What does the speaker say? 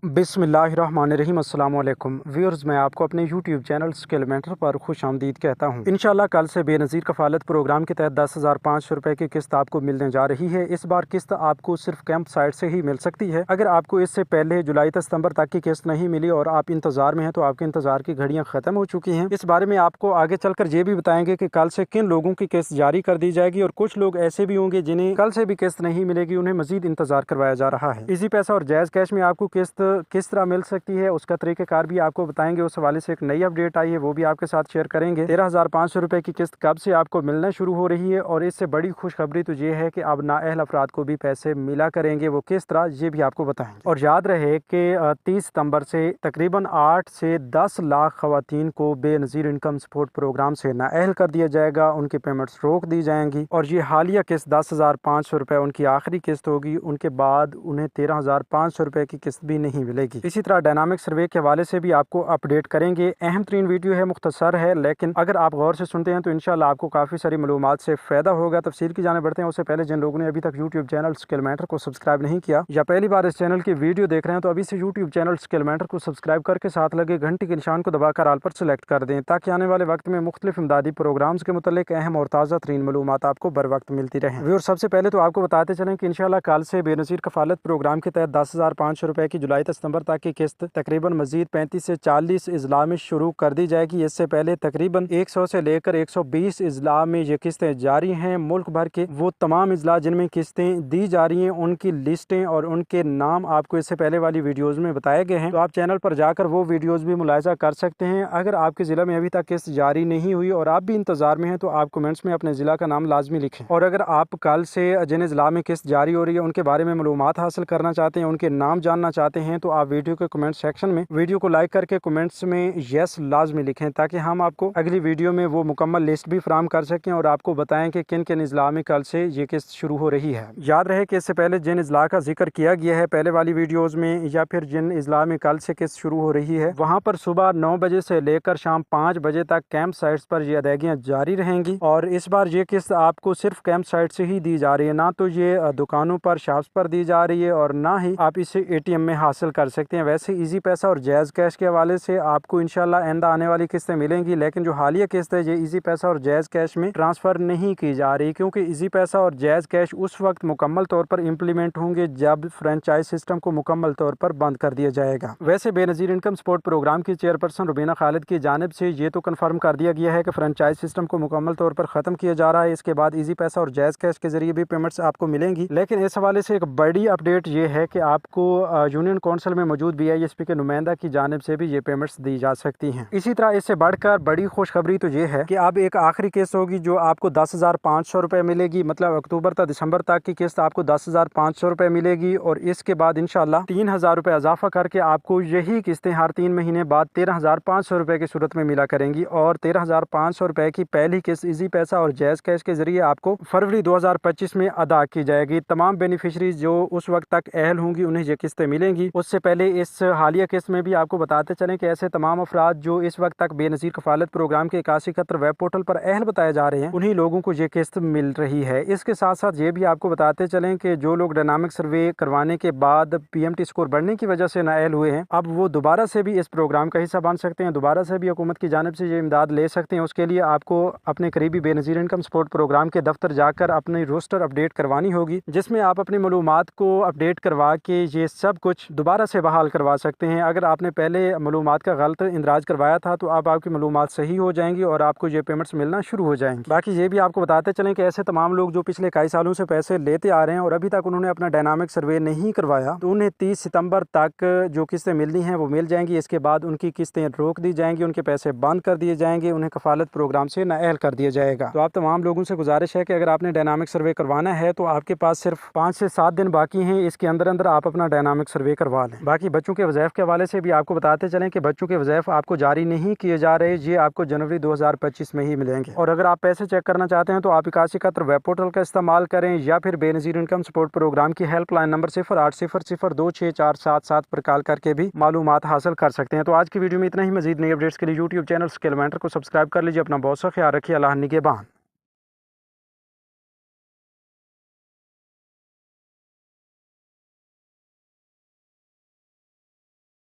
बिस्मिल्लाहिर्रहमानिर्रहीम अस्सलाम वालेकुम व्यूअर्स, मैं आपको अपने यूट्यूब चैनल स्किल मेंटर पर खुश आमदीद कहता हूँ। इंशाल्लाह कल से बेनज़ीर कफ़ालत प्रोग्राम के तहत 10,500 रुपये की किस्त आपको मिलने जा रही है। इस बार किस्त आपको सिर्फ कैंप साइट से ही मिल सकती है। अगर आपको इससे पहले जुलाई से सितंबर तक की किस्त नहीं मिली और आप इंतज़ार में हैं तो आपके इंतज़ार की घड़ियाँ ख़त्म हो चुकी हैं। इस बारे में आपको आगे चलकर ये भी बताएंगे कि कल से किन लोगों की किस्त जारी कर दी जाएगी, और कुछ लोग ऐसे भी होंगे जिन्हें कल से भी किस्त नहीं मिलेगी, उन्हें मजीद इंतजार करवाया जा रहा है। इजी पैसा और जायज़ कैश में आपको किस्त किस तरह मिल सकती है उसका तरीक़ेकार भी आपको बताएंगे। उस हवाले से एक नई अपडेट आई है, वो भी आपके साथ शेयर करेंगे। 13,500 रुपये की किस्त कब से आपको मिलना शुरू हो रही है, और इससे बड़ी खुशखबरी तो ये है कि अब नाअहल अफराद को भी पैसे मिला करेंगे। वो किस तरह, ये भी आपको बताएंगे। और याद रहे कि 30 सितंबर से तकरीबन 8 से 10 लाख खवातीन को बेनज़ीर इनकम सपोर्ट प्रोग्राम से नाअहल कर दिया जाएगा। उनकी पेमेंट्स रोक दी जाएंगी, और ये हालिया किस्त 10,500 रुपये उनकी आखिरी किस्त होगी। उनके बाद उन्हें 13,500 रुपये की किस्त भी नहीं मिलेगी। इसी तरह डायनामिक सर्वे के हवाले से भी आपको अपडेट करेंगे। अहम तरीन वीडियो है, मुख्तसर है, लेकिन अगर आप गौर से सुनते हैं तो इंशाल्लाह आपको काफ़ी सारी मालूमात से फ़ायदा होगा। तफसील की जाने बढ़ते हैं उससे पहले जिन लोगों ने अभी तक यूट्यूब चैनल स्किल मेंटर को सब्सक्राइब नहीं किया या पहली बार इस चैनल की वीडियो देख रहे हैं तो अभी से यूट्यूब चैनल स्किल मेंटर को सब्सक्राइब करके साथ लगे घंटी के निशान को दबाकर आल पर सेलेक्ट कर दें, ताकि आने वाले वक्त में मुख्तलिफ इमदादी प्रोग्राम्स के मुतालिक अहम और ताज़ा तरीन मालूमात आपको बर वक्त मिलती रहे। और सबसे पहले तो आपको बताते चलें कि इंशाल्लाह कल से बेनज़ीर कफ़ालत प्रोग्राम के तहत 10,500 रुपये की जुलाई से सितंबर तक की किस्त तकरीबन मजीद 35 से 40 अजला में शुरू कर दी जाएगी। इससे पहले तकरीबन 100 से लेकर 120 अजला में ये किस्तें जारी हैं। मुल्क भर के वो तमाम अजला जिनमें किस्तें दी जा रही हैं, उनकी लिस्टें और उनके नाम आपको इससे पहले वाली वीडियोज़ में बताए गए हैं, तो आप चैनल पर जाकर वो वीडियोज़ भी मुलाहिजा कर सकते हैं। अगर आपके ज़िला में अभी तक किस्त जारी नहीं हुई और आप भी इंतज़ार में हैं तो आप कमेंट्स में अपने ज़िला का नाम लाजमी लिखें। और अगर आप कल से जिन ज़िला में किस्त जारी हो रही है उनके बारे में मालूमात हासिल करना चाहते हैं, उनके नाम जानना चाहते हैं, तो आप वीडियो के कमेंट सेक्शन में वीडियो को लाइक करके कमेंट्स में यस लाजमी लिखें, ताकि हम आपको अगली वीडियो में वो मुकम्मल लिस्ट भी फराहम कर सकें और आपको बताएं कि किन किन अजला में कल से ये किस्त शुरू हो रही है। याद रहे कि इससे पहले जिन अजला का जिक्र किया गया है पहले वाली वीडियोज़ में, या फिर जिन अजला में कल से किस्त शुरू हो रही है, वहाँ पर सुबह 9 बजे से लेकर शाम 5 बजे तक कैंप साइट्स पर ये अदायगियाँ जारी रहेंगी। और इस बार ये किस्त आपको सिर्फ कैंप साइट से ही दी जा रही है, ना तो ये दुकानों पर शॉप्स पर दी जा रही है और ना ही आप इसे ATM में हासिल कर सकते हैं। वैसे इजी पैसा और जायज़ कैश के हवाले से आपको इंशाल्लाह आइंदा आने वाली किस्तें मिलेंगी, लेकिन जो हालिया किस्त है ये इजी पैसा और जायज़ कैश में ट्रांसफ़र नहीं की जा रही, क्योंकि इजी पैसा और जायज़ कैश उस वक्त मुकम्मल तौर पर इम्प्लीमेंट होंगे जब फ्रेंचाइज सिस्टम को मुकम्मल तौर पर बंद कर दिया जाएगा। वैसे बेनज़ीर इनकम सपोर्ट प्रोग्राम की चेयरपर्सन रुबीना खालिद की जानिब से ये तो कन्फर्म कर दिया गया है कि फ्रेंचाइज सिस्टम को मुकम्मल तौर पर ख़त्म किया जा रहा है। इसके बाद इजी पैसा और जायज़ कैश के जरिए भी पेमेंट्स आपको मिलेंगी। लेकिन इस हवाले से एक बड़ी अपडेट ये है कि आपको यूनियन काउंसिल में मौजूद BISP के नुमाइंदा की जानिब से भी ये पेमेंट्स दी जा सकती हैं। इसी तरह इससे बढ़कर बड़ी खुशखबरी तो ये है कि अब एक आखिरी किस्त होगी जो आपको 10,500 रुपये मिलेगी। मतलब अक्टूबर तक दिसंबर तक की किस्त आपको 10,500 रुपये मिलेगी, और इसके बाद इंशाल्लाह 3,000 रुपये इजाफा करके आपको यही किस्तें हर 3 महीने बाद 13,500 रुपये की सूरत में मिला करेंगी। और 13,500 रुपये की पहली किस्त इजी पैसा और जायज़ कैश के जरिए आपको फरवरी 2025 में अदा की जाएगी। तमाम बेनिफिशरीज जो उस वक्त तक अहल होंगी उन्हें ये किस्तें मिलेंगी। उससे पहले इस हालिया किस्त में भी आपको बताते चलें कि ऐसे तमाम अफराद जो इस वक्त तक बेनज़ीर कफ़ालत प्रोग्राम के 8171 वेब पोर्टल पर अहल बताए जा रहे हैं, उन्हीं लोगों को ये किस्त मिल रही है। इसके साथ साथ ये भी आपको बताते चलें कि जो लोग डायनामिक सर्वे करवाने के बाद PMT स्कोर बढ़ने की वजह से नाअहल हुए हैं, अब वो दोबारा से भी इस प्रोग्राम का हिस्सा बन सकते हैं, दोबारा से भी हुकूमत की जानिब से ये इमदाद ले सकते हैं। उसके लिए आपको अपने करीबी बेनज़ीर इनकम सपोर्ट प्रोग्राम के दफ्तर जाकर अपनी रोस्टर अपडेट करवानी होगी, जिसमें आप अपनी मालूमात को अपडेट करवा के ये सब कुछ दोबारा से बहाल करवा सकते हैं। अगर आपने पहले मालूमात का गलत इंदराज करवाया था तो अब आपकी मालूमात सही हो जाएंगी और आपको ये पेमेंट्स मिलना शुरू हो जाएंगी। बाकी ये भी आपको बताते चलें कि ऐसे तमाम लोग जो पिछले कई सालों से पैसे लेते आ रहे हैं और अभी तक उन्होंने अपना डायनामिक सर्वे नहीं करवाया, तो उन्हें 30 सितंबर तक जो किस्तें मिलनी हैं वो मिल जाएंगी। इसके बाद उनकी किस्तें रोक दी जाएंगी, उनके पैसे बंद कर दिए जाएंगे, उन्हें कफ़ालत प्रोग्राम से नाअहल कर दिया जाएगा। तो आप तमाम लोगों से गुजारिश है कि अगर आपने डायनामिक सर्वे करवाना है तो आपके पास सिर्फ 5 से 7 दिन बाकी हैं, इसके अंदर अंदर आप अपना डायनामिक सर्वे करवा लें। बाकी बच्चों के वज़ाइफ के हवाले से भी आपको बताते चलें कि बच्चों के वज़ाइफ आपको जारी नहीं किए जा रहे, ये आपको जनवरी 2025 में ही मिलेंगे। और अगर आप पैसे चेक करना चाहते हैं तो आप 8171 वेब पोर्टल का इस्तेमाल करें, या फिर बेनज़ीर इनकम सपोर्ट प्रोग्राम की हेल्पलाइन नंबर 0800026477 पर कॉल करके भी मालूमात हासिल कर सकते हैं। तो आज की वीडियो में इतना ही। मजीद नई अपडेट्स के लिए यूट्यूब चैनल स्किल मेंटर को सब्सक्राइब कर लीजिए। अपना बहुत सा ख्याल रखिए। अल्लाह निगहबान।